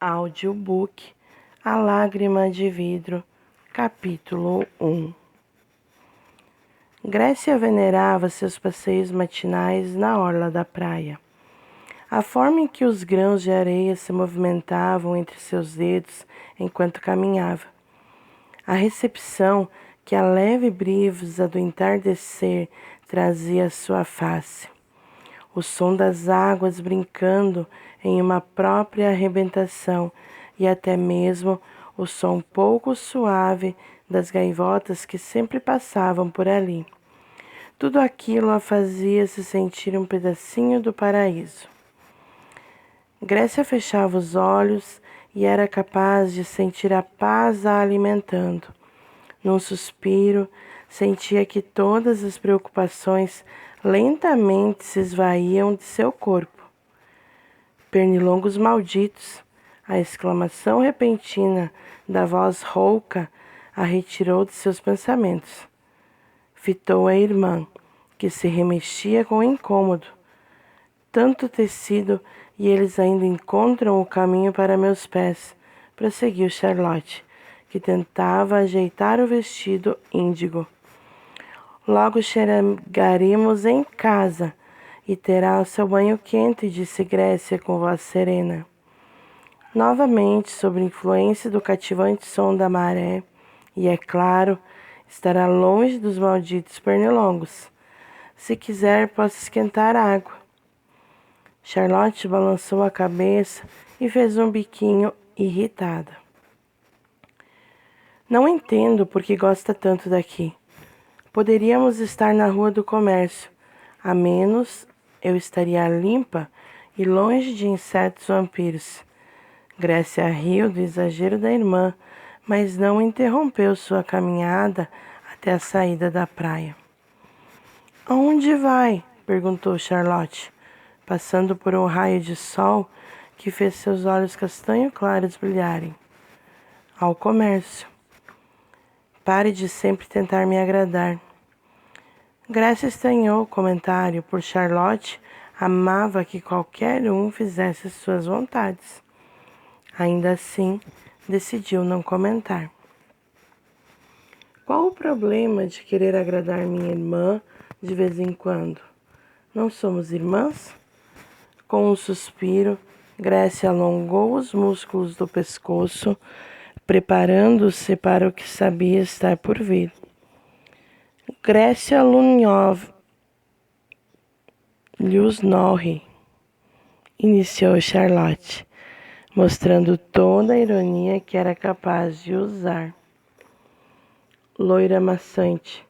Audiobook A Lágrima de Vidro, capítulo 1. Grécia venerava seus passeios matinais na orla da praia. A forma em que os grãos de areia se movimentavam entre seus dedos enquanto caminhava. A recepção que a leve brisa do entardecer trazia à sua face. O som das águas brincando em uma própria arrebentação e até mesmo o som pouco suave das gaivotas que sempre passavam por ali. Tudo aquilo a fazia se sentir um pedacinho do paraíso. Grécia fechava os olhos e era capaz de sentir a paz a alimentando. Num suspiro, sentia que todas as preocupações lentamente se esvaíam de seu corpo. Pernilongos malditos! A exclamação repentina da voz rouca a retirou de seus pensamentos. Fitou a irmã, que se remexia com incômodo. Tanto tecido, e eles ainda encontram o caminho para meus pés, prosseguiu Charlotte, que tentava ajeitar o vestido índigo. Logo chegaremos em casa e terá o seu banho quente, disse Grécia com voz serena. Novamente, sob influência do cativante som da maré, e é claro, estará longe dos malditos pernilongos. Se quiser, posso esquentar a água. Charlotte balançou a cabeça e fez um biquinho irritada. Não entendo por que gosta tanto daqui. Poderíamos estar na Rua do Comércio, a menos eu estaria limpa e longe de insetos vampiros. Grécia riu do exagero da irmã, mas não interrompeu sua caminhada até a saída da praia. Aonde vai? Perguntou Charlotte, passando por um raio de sol que fez seus olhos castanho claros brilharem. Ao comércio. Pare de sempre tentar me agradar. Grécia estranhou o comentário, por Charlotte amava que qualquer um fizesse suas vontades. Ainda assim, decidiu não comentar. Qual o problema de querer agradar minha irmã de vez em quando? Não somos irmãs? Com um suspiro, Grécia alongou os músculos do pescoço, preparando-se para o que sabia estar por vir. Grécia Lusnorri, iniciou Charlotte, mostrando toda a ironia que era capaz de usar. Loira maçante,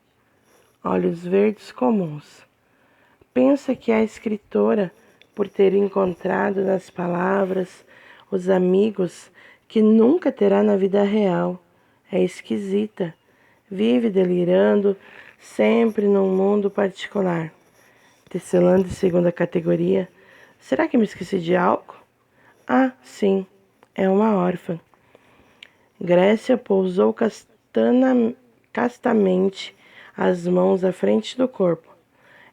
olhos verdes comuns. Pensa que a escritora, por ter encontrado nas palavras os amigos que nunca terá na vida real, é esquisita, vive delirando sempre num mundo particular. Tecelã de segunda categoria. Será que me esqueci de algo? Ah, sim, é uma órfã. Grécia pousou castamente as mãos à frente do corpo.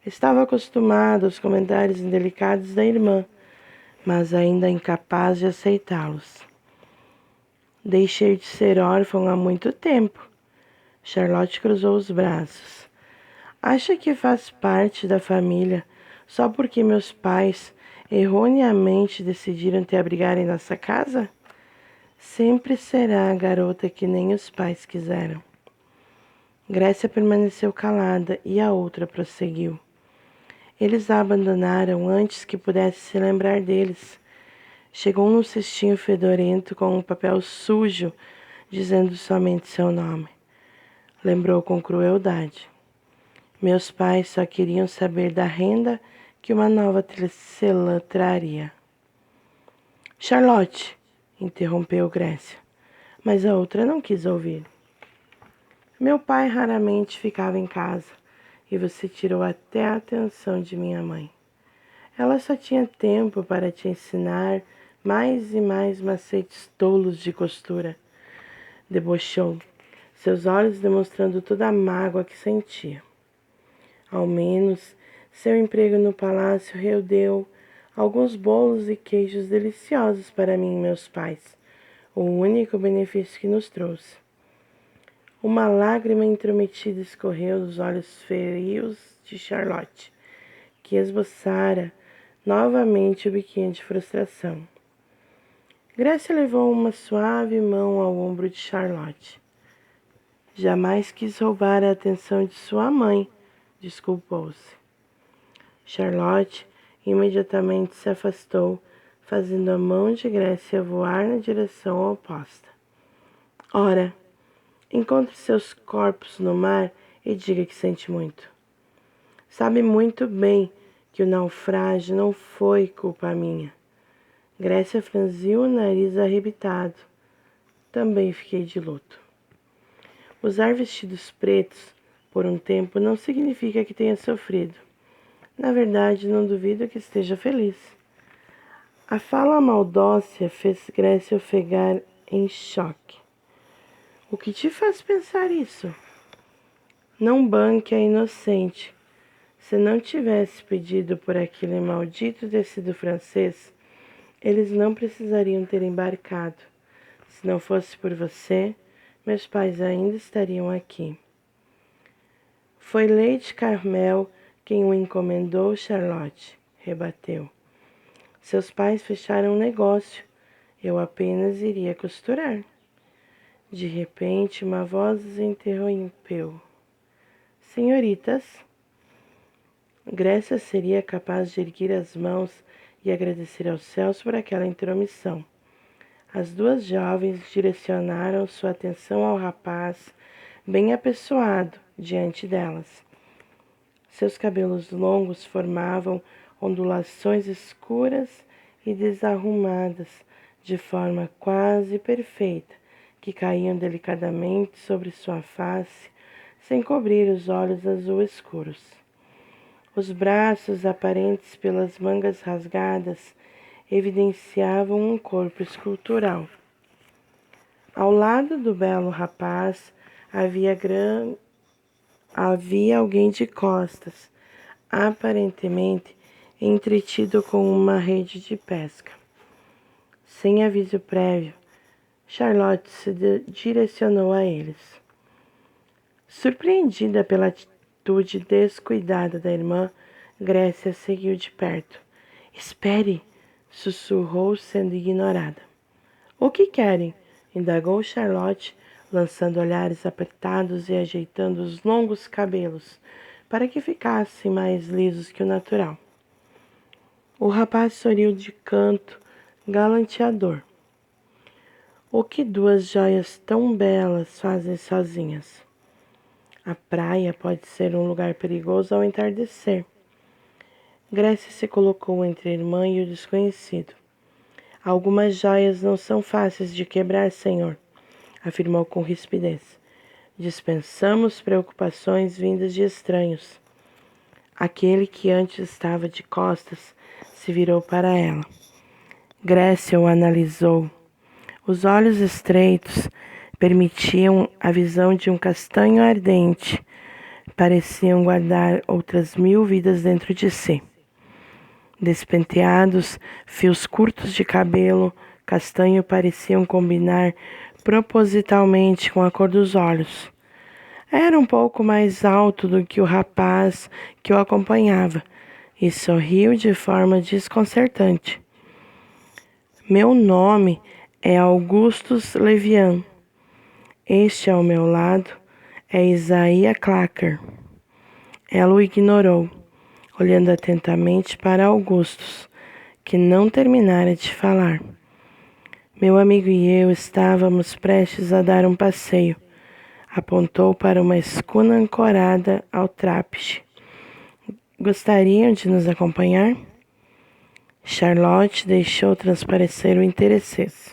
Estava acostumada aos comentários indelicados da irmã, mas ainda incapaz de aceitá-los. Deixei de ser órfã há muito tempo. Charlotte cruzou os braços. Acha que faz parte da família só porque meus pais erroneamente decidiram te abrigar em nossa casa? Sempre será a garota que nem os pais quiseram. Grécia permaneceu calada e a outra prosseguiu. Eles a abandonaram antes que pudesse se lembrar deles. Chegou num cestinho fedorento com um papel sujo, dizendo somente seu nome. Lembrou com crueldade. Meus pais só queriam saber da renda que uma nova tecelã traria. Charlotte, interrompeu Grécia, mas a outra não quis ouvir. Meu pai raramente ficava em casa e você tirou até a atenção de minha mãe. Ela só tinha tempo para te ensinar mais e mais macetes tolos de costura. Debochou, seus olhos demonstrando toda a mágoa que sentia. Ao menos, seu emprego no palácio rendeu alguns bolos e queijos deliciosos para mim e meus pais, o único benefício que nos trouxe. Uma lágrima intrometida escorreu dos olhos frios de Charlotte, que esboçara novamente o biquinho de frustração. Grécia levou uma suave mão ao ombro de Charlotte. Jamais quis roubar a atenção de sua mãe, desculpou-se. Charlotte imediatamente se afastou, fazendo a mão de Grécia voar na direção oposta. Ora, encontre seus corpos no mar e diga que sente muito. Sabe muito bem que o naufrágio não foi culpa minha. Grécia franziu o nariz arrebitado. Também fiquei de luto. Usar vestidos pretos por um tempo não significa que tenha sofrido. Na verdade, não duvido que esteja feliz. A fala maldócia fez Grécia ofegar em choque. O que te faz pensar isso? Não banque a inocente. Se não tivesse pedido por aquele maldito tecido francês, eles não precisariam ter embarcado. Se não fosse por você, meus pais ainda estariam aqui. Foi Lady Carmel quem o encomendou, Charlotte, rebateu. Seus pais fecharam um negócio. Eu apenas iria costurar. De repente, uma voz os interrompeu. Senhoritas, Grécia seria capaz de erguer as mãos e agradecer aos céus por aquela intromissão. As duas jovens direcionaram sua atenção ao rapaz, bem apessoado, diante delas. Seus cabelos longos formavam ondulações escuras e desarrumadas, de forma quase perfeita, que caíam delicadamente sobre sua face, sem cobrir os olhos azul escuros. Os braços, aparentes pelas mangas rasgadas, evidenciavam um corpo escultural. Ao lado do belo rapaz havia alguém de costas, aparentemente entretido com uma rede de pesca. Sem aviso prévio, Charlotte se direcionou a eles. Surpreendida pela atitude descuidada da irmã, Grécia seguiu de perto. Espere! Sussurrou, sendo ignorada. O que querem? Indagou Charlotte, lançando olhares apertados e ajeitando os longos cabelos para que ficassem mais lisos que o natural. O rapaz sorriu de canto galanteador. O que duas joias tão belas fazem sozinhas? A praia pode ser um lugar perigoso ao entardecer. Grécia se colocou entre a irmã e o desconhecido. Algumas joias não são fáceis de quebrar, senhor, afirmou com rispidez. Dispensamos preocupações vindas de estranhos. Aquele que antes estava de costas se virou para ela. Grécia o analisou. Os olhos estreitos permitiam a visão de um castanho ardente. Pareciam guardar outras 1000 vidas dentro de si. Despenteados, fios curtos de cabelo castanho pareciam combinar propositalmente com a cor dos olhos. Era um pouco mais alto do que o rapaz que o acompanhava e sorriu de forma desconcertante. Meu nome é Augustus Levian. Este ao meu lado é Isaiah Clacker. Ela o ignorou, olhando atentamente para Augustus, que não terminara de falar. Meu amigo e eu estávamos prestes a dar um passeio. Apontou para uma escuna ancorada ao trapiche. Gostariam de nos acompanhar? Charlotte deixou transparecer o interesse.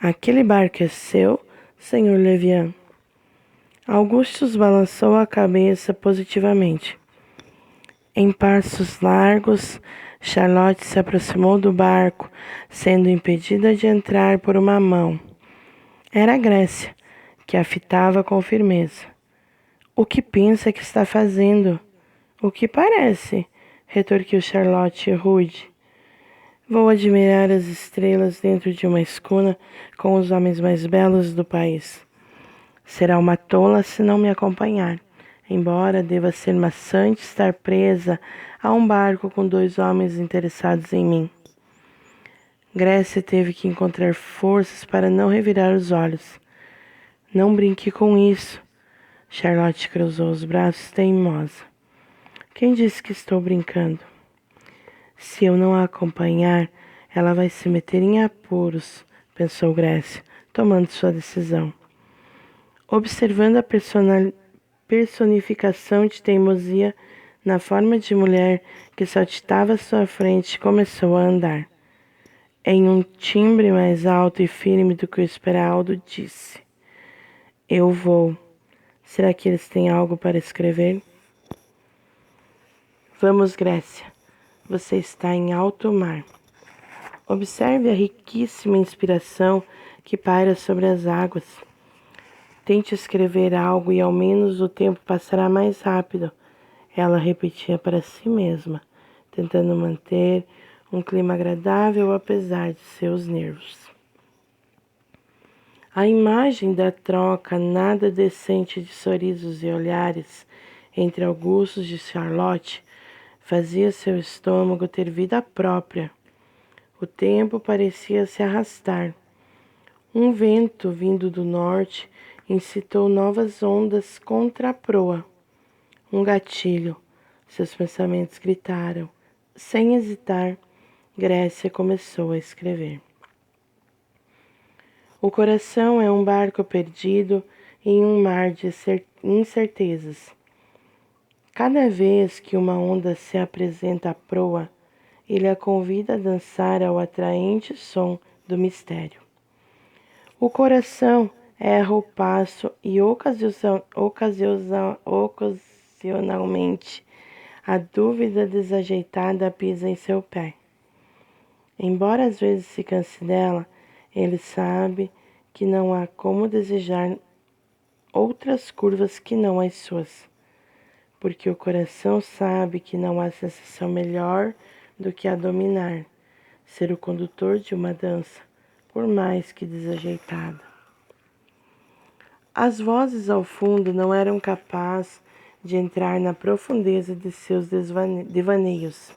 Aquele barco é seu, Sr. Levian? Augustus balançou a cabeça positivamente. Em passos largos, Charlotte se aproximou do barco, sendo impedida de entrar por uma mão. Era Grécia, que a fitava com firmeza. O que pensa que está fazendo? O que parece? Retorquiu Charlotte rude. Vou admirar as estrelas dentro de uma escuna com os homens mais belos do país. Será uma tola se não me acompanhar, embora deva ser maçante estar presa a um barco com 2 homens interessados em mim. Grécia teve que encontrar forças para não revirar os olhos. Não brinque com isso. Charlotte cruzou os braços teimosa. Quem disse que estou brincando? Se eu não a acompanhar, ela vai se meter em apuros, pensou Grécia, tomando sua decisão. Observando a personificação de teimosia na forma de mulher que saltitava à sua frente, começou a andar. Em um timbre mais alto e firme do que o esperado, disse: Eu vou. Será que eles têm algo para escrever? Vamos, Grécia. Você está em alto mar. Observe a riquíssima inspiração que paira sobre as águas. Tente escrever algo e ao menos o tempo passará mais rápido. Ela repetia para si mesma, tentando manter um clima agradável apesar de seus nervos. A imagem da troca nada decente de sorrisos e olhares entre Augustus e Charlotte fazia seu estômago ter vida própria. O tempo parecia se arrastar. Um vento vindo do norte incitou novas ondas contra a proa. Um gatilho. Seus pensamentos gritaram. Sem hesitar, Grécia começou a escrever. O coração é um barco perdido em um mar de incertezas. Cada vez que uma onda se apresenta à proa, ele a convida a dançar ao atraente som do mistério. O coração erra o passo e ocasionalmente a dúvida desajeitada pisa em seu pé. Embora às vezes se canse dela, ele sabe que não há como desejar outras curvas que não as suas, porque o coração sabe que não há sensação melhor do que a dominar, ser o condutor de uma dança, por mais que desajeitada. As vozes ao fundo não eram capazes de entrar na profundeza de seus devaneios.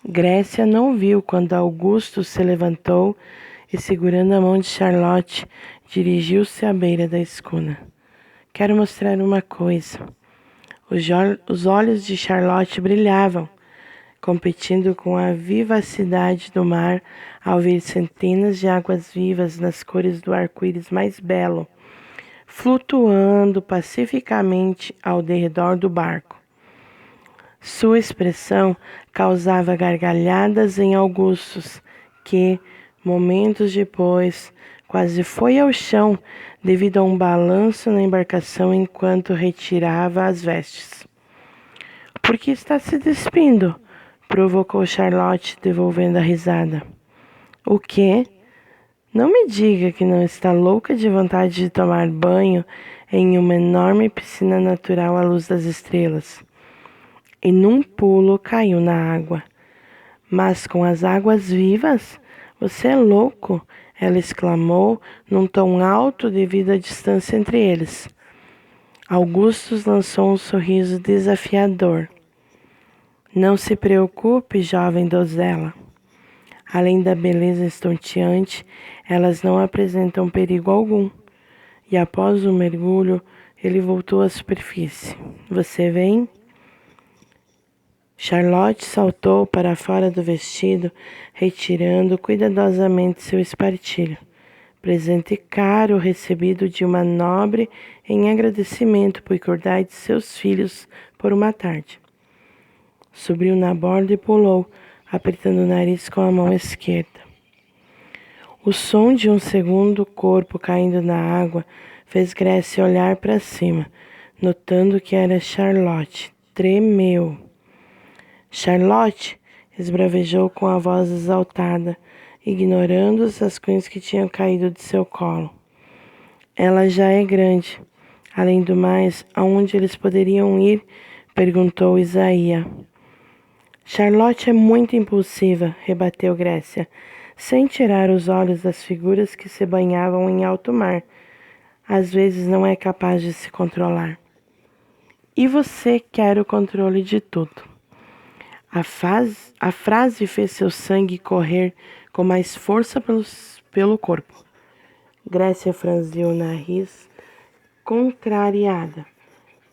Grécia não viu quando Augusto se levantou e, segurando a mão de Charlotte, dirigiu-se à beira da escuna. Quero mostrar uma coisa. Os olhos de Charlotte brilhavam, competindo com a vivacidade do mar ao ver centenas de águas vivas nas cores do arco-íris mais belo, flutuando pacificamente ao derredor do barco. Sua expressão causava gargalhadas em Augustus, que, momentos depois, quase foi ao chão devido a um balanço na embarcação enquanto retirava as vestes. Por que está se despindo? Provocou Charlotte, devolvendo a risada. O quê? Não me diga que não está louca de vontade de tomar banho em uma enorme piscina natural à luz das estrelas. E num pulo caiu na água. Mas com as águas vivas? Você é louco, ela exclamou num tom alto devido à distância entre eles. Augustus lançou um sorriso desafiador. Não se preocupe, jovem donzela. Além da beleza estonteante, elas não apresentam perigo algum. E após o mergulho, ele voltou à superfície. Você vem? Charlotte saltou para fora do vestido, retirando cuidadosamente seu espartilho. Presente caro recebido de uma nobre em agradecimento por cuidar de seus filhos por uma tarde. Subiu na borda e pulou, apertando o nariz com a mão esquerda. O som de um segundo corpo caindo na água fez Grécia olhar para cima, notando que era Charlotte. Tremeu. Charlotte, esbravejou com a voz exaltada, ignorando os rascunhos que tinham caído de seu colo. Ela já é grande. Além do mais, aonde eles poderiam ir Perguntou Isaías. Charlotte é muito impulsiva, rebateu Grécia, sem tirar os olhos das figuras que se banhavam em alto mar. Às vezes não é capaz de se controlar. E você quer o controle de tudo. A frase fez seu sangue correr com mais força pelo corpo. Grécia franziu o nariz, contrariada.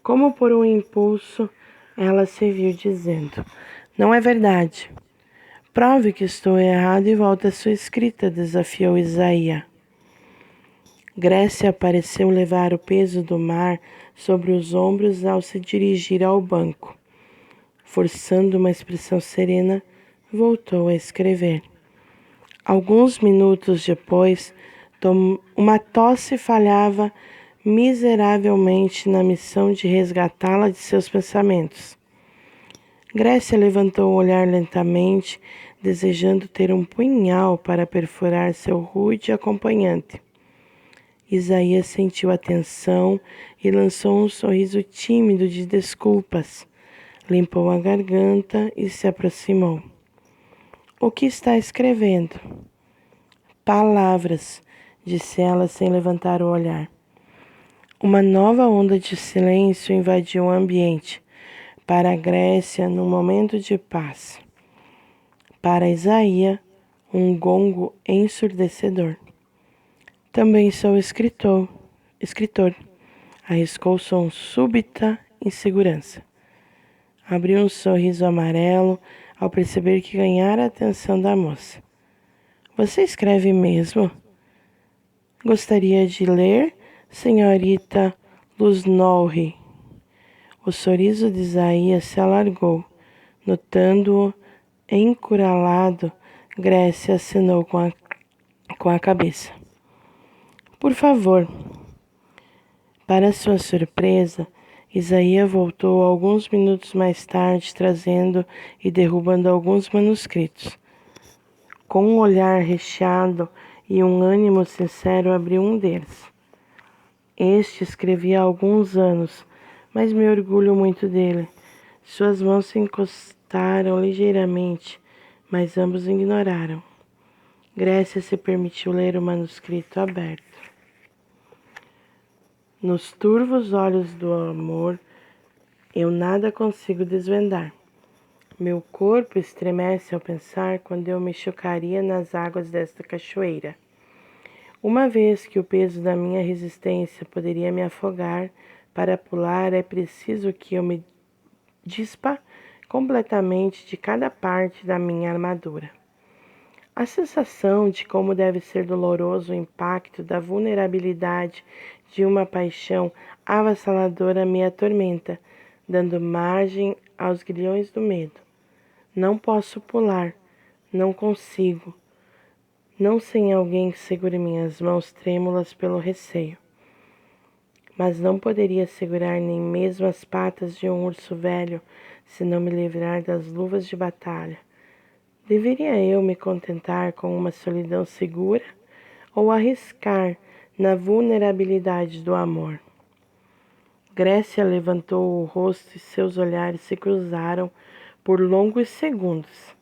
Como por um impulso, ela se viu dizendo: não é verdade. Prove que estou errado e volte à sua escrita, desafiou Isaías. Grécia pareceu levar o peso do mar sobre os ombros ao se dirigir ao banco. Forçando uma expressão serena, voltou a escrever. Alguns minutos depois, uma tosse falhava miseravelmente na missão de resgatá-la de seus pensamentos. Grécia levantou o olhar lentamente, desejando ter um punhal para perfurar seu rude acompanhante. Isaías sentiu a tensão e lançou um sorriso tímido de desculpas. Limpou a garganta e se aproximou. O que está escrevendo? Palavras, disse ela sem levantar o olhar. Uma nova onda de silêncio invadiu o ambiente. Para a Grécia, num momento de paz. Para Isaías, um gongo ensurdecedor. Também sou escritor, arriscou com súbita insegurança. Abriu um sorriso amarelo ao perceber que ganhara a atenção da moça. Você escreve mesmo? Gostaria de ler, senhorita Lusnolri. O sorriso de Isaías se alargou. Notando-o encurralado, Grécia acenou com a cabeça. Por favor. Para sua surpresa, Isaías voltou alguns minutos mais tarde, trazendo e derrubando alguns manuscritos. Com um olhar recheado e um ânimo sincero, abriu um deles. Este escrevi há alguns anos, mas me orgulho muito dele. Suas mãos se encostaram ligeiramente, mas ambos ignoraram. Grécia se permitiu ler o manuscrito aberto. Nos turvos olhos do amor, eu nada consigo desvendar. Meu corpo estremece ao pensar quando eu me chocaria nas águas desta cachoeira. Uma vez que o peso da minha resistência poderia me afogar, para pular é preciso que eu me dispa completamente de cada parte da minha armadura. A sensação de como deve ser doloroso o impacto da vulnerabilidade de uma paixão avassaladora me atormenta, dando margem aos grilhões do medo. Não posso pular, não consigo, não sem alguém que segure minhas mãos trêmulas pelo receio. Mas não poderia segurar nem mesmo as patas de um urso velho, se não me livrar das luvas de batalha. Deveria eu me contentar com uma solidão segura ou arriscar na vulnerabilidade do amor? Grécia levantou o rosto e seus olhares se cruzaram por longos segundos.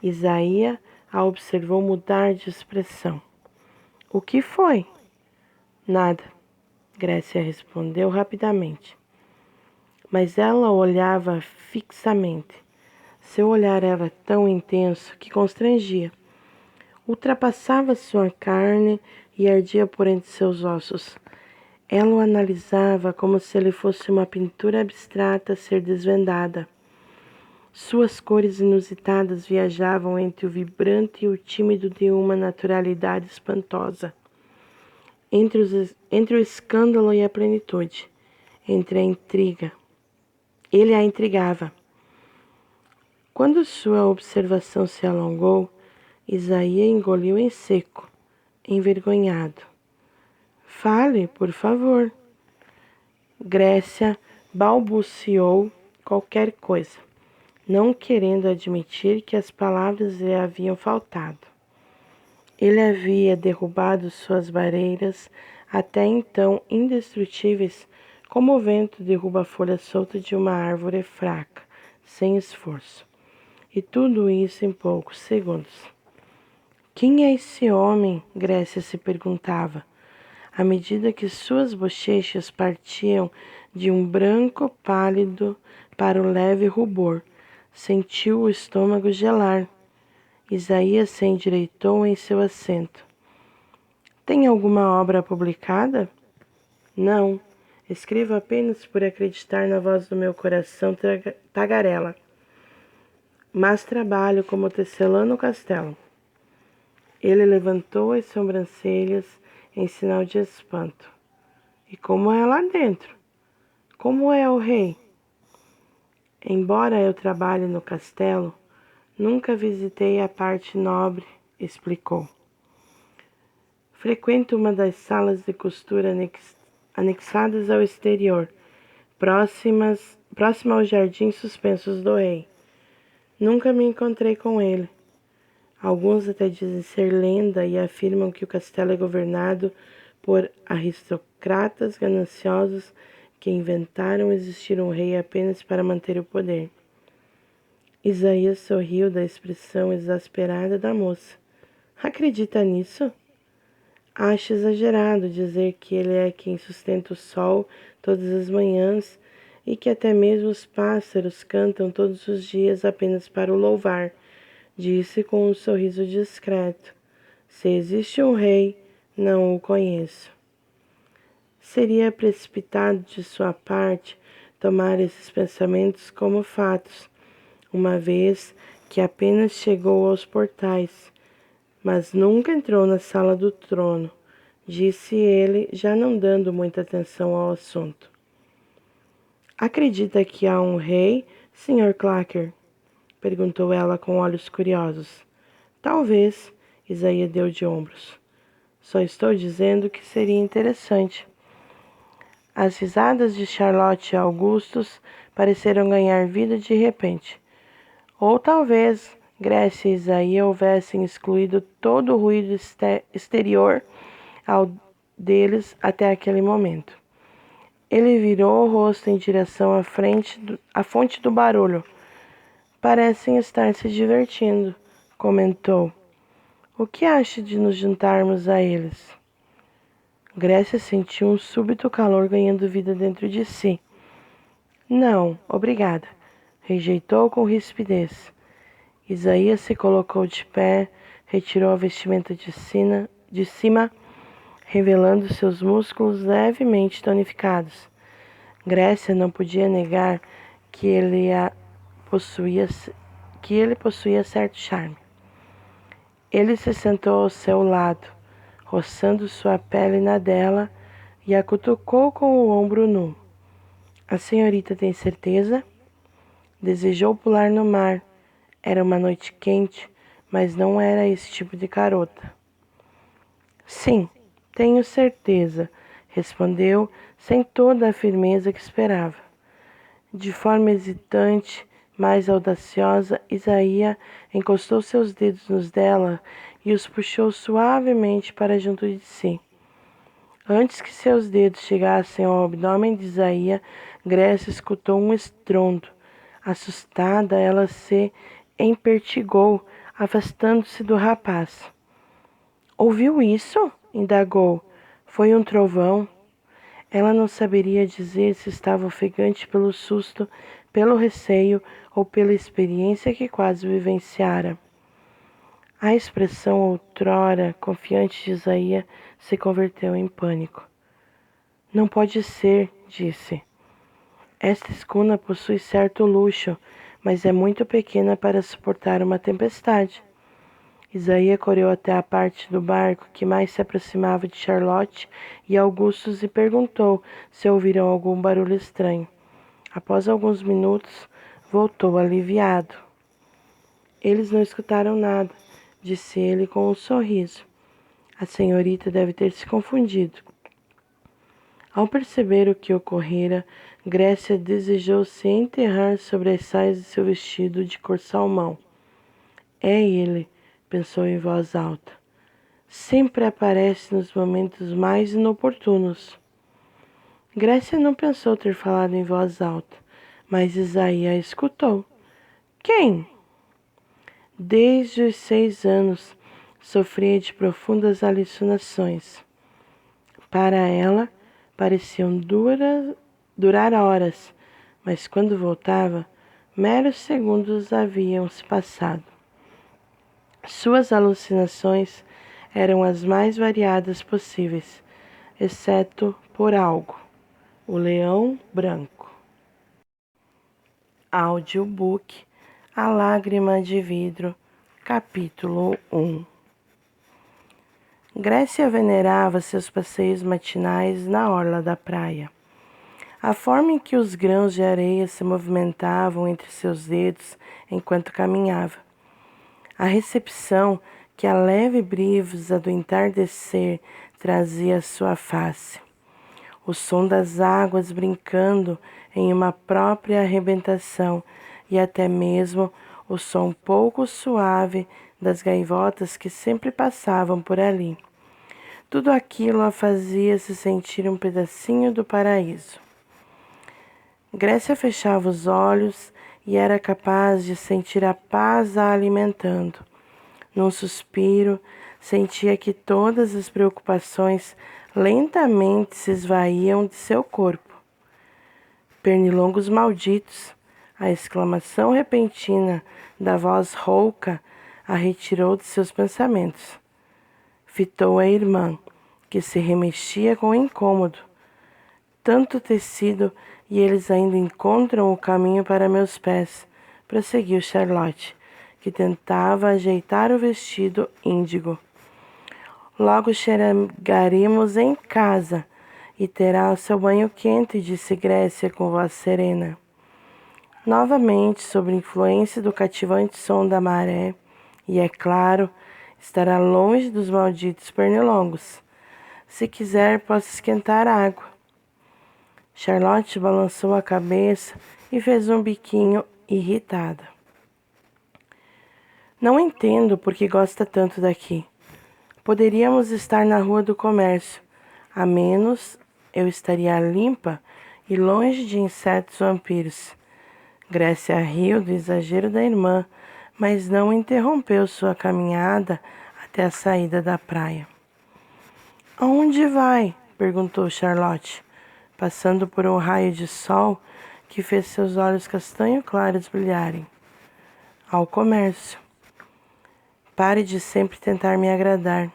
Isaías a observou mudar de expressão. O que foi? Nada, Grécia respondeu rapidamente. Mas ela olhava fixamente. Seu olhar era tão intenso que constrangia. Ultrapassava sua carne e ardia por entre seus ossos. Ela o analisava como se ele fosse uma pintura abstrata a ser desvendada. Suas cores inusitadas viajavam entre o vibrante e o tímido de uma naturalidade espantosa. Entre o escândalo e a plenitude, entre a intriga. Ele a intrigava. Quando sua observação se alongou, Isaías engoliu em seco, envergonhado. Fale, por favor. Grécia balbuciou qualquer coisa, não querendo admitir que as palavras lhe haviam faltado. Ele havia derrubado suas barreiras, até então indestrutíveis, como o vento derruba a folha solta de uma árvore fraca, sem esforço. E tudo isso em poucos segundos. Quem é esse homem? Grécia se perguntava, à medida que suas bochechas partiam de um branco pálido para o leve rubor. Sentiu o estômago gelar. Isaías se endireitou em seu assento. Tem alguma obra publicada? Não. Escrevo apenas por acreditar na voz do meu coração tagarela. Mas trabalho como tecelã no castelo. Ele levantou as sobrancelhas em sinal de espanto. E como é lá dentro? Como é o rei? Embora eu trabalhe no castelo, nunca visitei a parte nobre, explicou. Frequento uma das salas de costura anexadas ao exterior, próxima aos jardins suspensos do rei. Nunca me encontrei com ele. Alguns até dizem ser lenda e afirmam que o castelo é governado por aristocratas gananciosos que inventaram existir um rei apenas para manter o poder. Isaías sorriu da expressão exasperada da moça. Acredita nisso? Acho exagerado dizer que ele é quem sustenta o sol todas as manhãs e que até mesmo os pássaros cantam todos os dias apenas para o louvar, disse com um sorriso discreto. Se existe um rei, não o conheço. Seria precipitado de sua parte tomar esses pensamentos como fatos, uma vez que apenas chegou aos portais, mas nunca entrou na sala do trono, disse ele, já não dando muita atenção ao assunto. Acredita que há um rei, Sr. Clacker? Perguntou ela com olhos curiosos. Talvez, Isaías deu de ombros. Só estou dizendo que seria interessante. As risadas de Charlotte e Augustus pareceram ganhar vida de repente. Ou talvez Grécia e Isaías houvessem excluído todo o ruído exterior deles até aquele momento. Ele virou o rosto em direção à fonte do barulho. Parecem estar se divertindo, comentou. O que acha de nos juntarmos a eles? Grécia sentiu um súbito calor ganhando vida dentro de si. Não, obrigada. Rejeitou com rispidez. Isaías se colocou de pé, retirou a vestimenta de cima, revelando seus músculos levemente tonificados. Grécia não podia negar que ele possuía certo charme. Ele se sentou ao seu lado, roçando sua pele na dela, e a cutucou com o ombro nu. A senhorita tem certeza? Desejou pular no mar. Era uma noite quente, mas não era esse tipo de garota. Sim, tenho certeza, respondeu sem toda a firmeza que esperava. De forma hesitante, mais audaciosa, Isaías encostou seus dedos nos dela e os puxou suavemente para junto de si. Antes que seus dedos chegassem ao abdômen de Isaías, Grécia escutou um estrondo. Assustada, ela se empertigou, afastando-se do rapaz. Ouviu isso? Indagou. Foi um trovão. Ela não saberia dizer se estava ofegante pelo susto, pelo receio ou pela experiência que quase vivenciara. A expressão outrora confiante de Isaías se converteu em pânico. Não pode ser, disse. Esta escuna possui certo luxo, mas é muito pequena para suportar uma tempestade. Isaías correu até a parte do barco que mais se aproximava de Charlotte e Augustus e perguntou se ouviram algum barulho estranho. Após alguns minutos, voltou aliviado. Eles não escutaram nada, disse ele com um sorriso. A senhorita deve ter se confundido. Ao perceber o que ocorrera, Grécia desejou se enterrar sobre as saias de seu vestido de cor salmão. É ele, pensou em voz alta. Sempre aparece nos momentos mais inoportunos. Grécia não pensou ter falado em voz alta, mas Isaí a escutou. Quem? Desde os 6 anos sofria de profundas alucinações. Para ela, pareciam durar horas, mas quando voltava, meros segundos haviam se passado. Suas alucinações eram as mais variadas possíveis, exceto por algo: o leão branco. Audiobook A Lágrima de Vidro, capítulo 1. Grécia venerava seus passeios matinais na orla da praia. A forma em que os grãos de areia se movimentavam entre seus dedos enquanto caminhava. A recepção que a leve brisa do entardecer trazia à sua face. O som das águas brincando em uma própria arrebentação e até mesmo o som pouco suave das gaivotas que sempre passavam por ali. Tudo aquilo a fazia se sentir um pedacinho do paraíso. Grécia fechava os olhos e era capaz de sentir a paz a alimentando. Num suspiro, sentia que todas as preocupações lentamente se esvaíam de seu corpo. Pernilongos malditos! A exclamação repentina da voz rouca a retirou de seus pensamentos. Fitou a irmã, que se remexia com incômodo. Tanto tecido, e eles ainda encontram o caminho para meus pés, prosseguiu Charlotte, que tentava ajeitar o vestido índigo. Logo chegaremos em casa e terá o seu banho quente, disse Grécia com voz serena. Novamente, sob influência do cativante som da maré, e é claro, estará longe dos malditos pernilongos. Se quiser, posso esquentar a água. Charlotte balançou a cabeça e fez um biquinho irritada. Não entendo por que gosta tanto daqui. Poderíamos estar na Rua do Comércio, a menos eu estaria limpa e longe de insetos vampiros. Grécia riu do exagero da irmã, mas não interrompeu sua caminhada até a saída da praia. Aonde vai? Perguntou Charlotte, passando por um raio de sol que fez seus olhos castanho claros brilharem. Ao comércio. Pare de sempre tentar me agradar.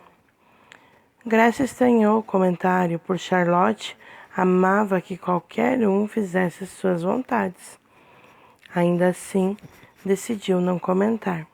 Grécia estranhou o comentário, por Charlotte amava que qualquer um fizesse suas vontades. Ainda assim, decidiu não comentar.